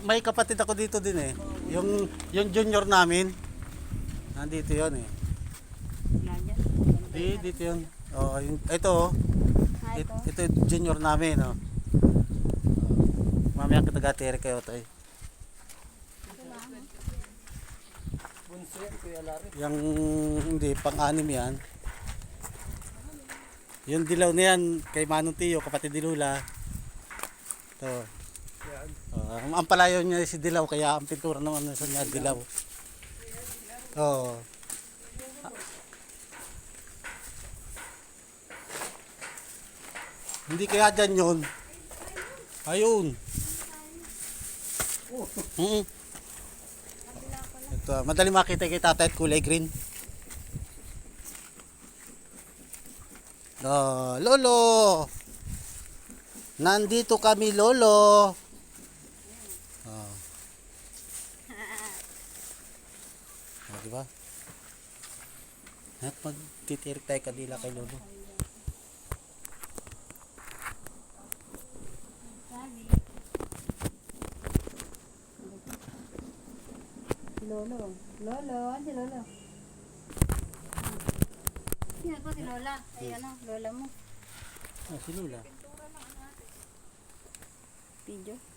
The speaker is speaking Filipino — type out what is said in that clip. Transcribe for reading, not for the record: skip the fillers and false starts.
May kapatid ako dito din eh. Yung junior namin. Nandito yon eh. Dito yun. Oh, ito oh. Ito yung junior namin oh. Mamaya kita gatiri kayo tayo. Yang hindi pang-anim yan. Yung dilaw na yan kay Manong Tiyo, kapatid ni Lula. Ito. Ang palayo niya si Dilaw, kaya ang pintura naman sa niya Dilaw. Oh. Hindi kaya dyan yun. Ayun. Ito, madali makita kay tatay at kulay green. Oh, Lolo. Nandito kami, Lolo. Oh. Oh, diba? At magtitirik tayo kanila kay Lolo. Lolo. Lolo. Si Lolo. Sino po si Lola? Ay ano, Lola mo. Ah, si Lula. Video.